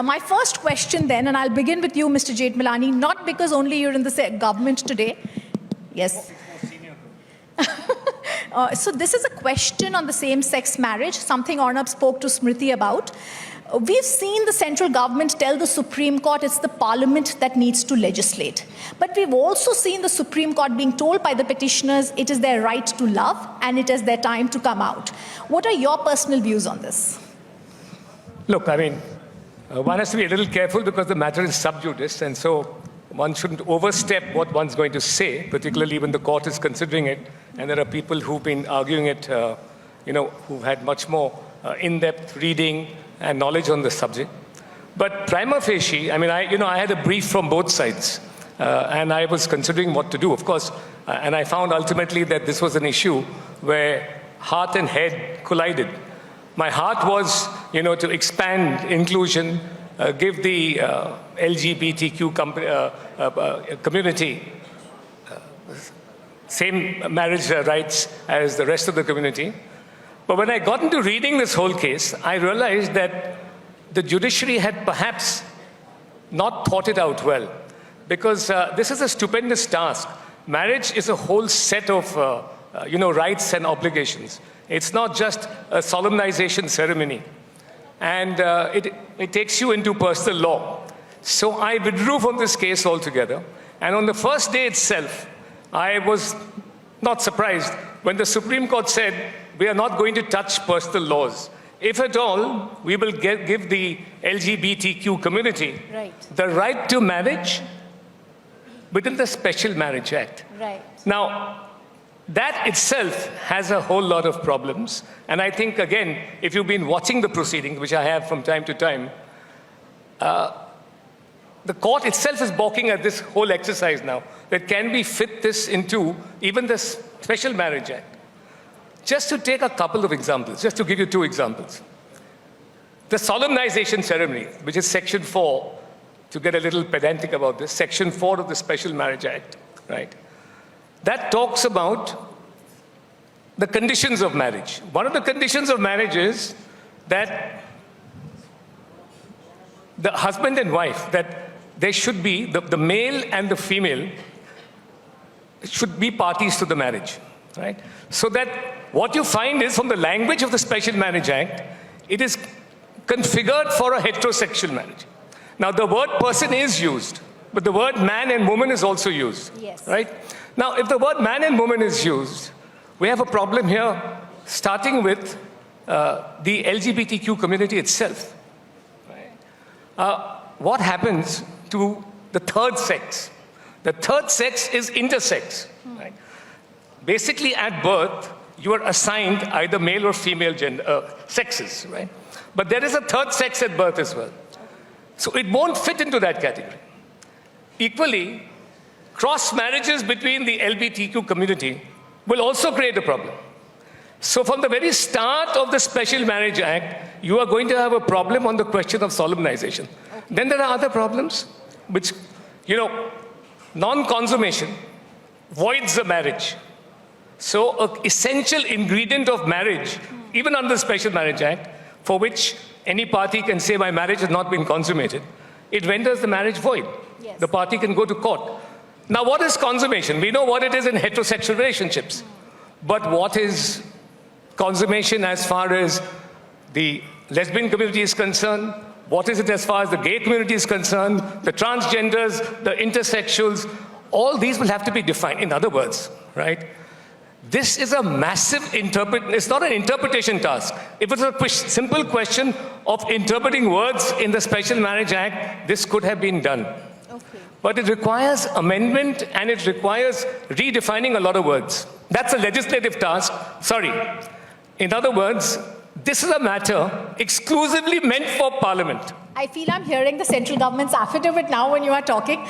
My first question then, and I'll begin with you, Mr. Jethmalani, not because only you're in the government today. Yes. So this is a question on the same-sex marriage, something Arnab spoke to Smriti about. We've seen the central government tell the Supreme Court it's the parliament that needs to legislate. But we've also seen the Supreme Court being told by the petitioners it is their right to love and it is their time to come out. What are your personal views on this? Look, I mean, one has to be a little careful because the matter is sub judice, and so one shouldn't overstep what one's going to say, particularly when the court is considering it, and there are people who've been arguing it, who've had much more in-depth reading and knowledge on the subject. But prima facie, I mean, I had a brief from both sides, and I was considering what to do, of course, and I found ultimately that this was an issue where heart and head collided. My heart was, to expand inclusion, give the LGBTQ community same marriage rights as the rest of the community. But when I got into reading this whole case, I realized that the judiciary had perhaps not thought it out well, because this is a stupendous task. Marriage is a whole set of rights and obligations. It's not just a solemnization ceremony. And it takes you into personal law. So I withdrew from this case altogether. And on the first day itself, I was not surprised when the Supreme Court said, we are not going to touch personal laws. If at all, we will give the LGBTQ community the right to marriage within the Special Marriage Act. Right. Now, that itself has a whole lot of problems. And I think, again, if you've been watching the proceedings, which I have from time to time, the court itself is balking at this whole exercise now, that can we fit this into even the Special Marriage Act? Just to take a couple of examples, just to give you two examples. The solemnization ceremony, which is Section 4, to get a little pedantic about this, Section 4 of the Special Marriage Act, right? That talks about the conditions of marriage. One of the conditions of marriage is that the husband and wife, that they should be, the male and the female should be parties to the marriage, right? So that what you find is, from the language of the Special Marriage Act, it is configured for a heterosexual marriage. Now, the word person is used, but the word man and woman is also used, right? Now, if the word man and woman is used, we have a problem here, starting with the LGBTQ community itself. Right? What happens to the third sex? The third sex is intersex. Right? Basically, at birth, you are assigned either male or female sexes, right? But there is a third sex at birth as well. So it won't fit into that category. Equally, cross marriages between the LGBTQ community will also create a problem. So from the very start of the Special Marriage Act, you are going to have a problem on the question of solemnization. Okay. Then there are other problems, which, non-consummation voids the marriage. So an essential ingredient of marriage, even under the Special Marriage Act, for which any party can say my marriage has not been consummated, it renders the marriage void. Yes. The party can go to court. Now, what is consummation? We know what it is in heterosexual relationships. But what is consummation as far as the lesbian community is concerned? What is it as far as the gay community is concerned? The transgenders, the intersexuals, all these will have to be defined. In other words, right? This is a massive it's not an interpretation task. If it's a simple question of interpreting words in the Special Marriage Act, this could have been done. Okay. But it requires amendment, and it requires redefining a lot of words. That's a legislative task. Sorry. In other words, this is a matter exclusively meant for Parliament. I feel I'm hearing the central government's affidavit now when you are talking.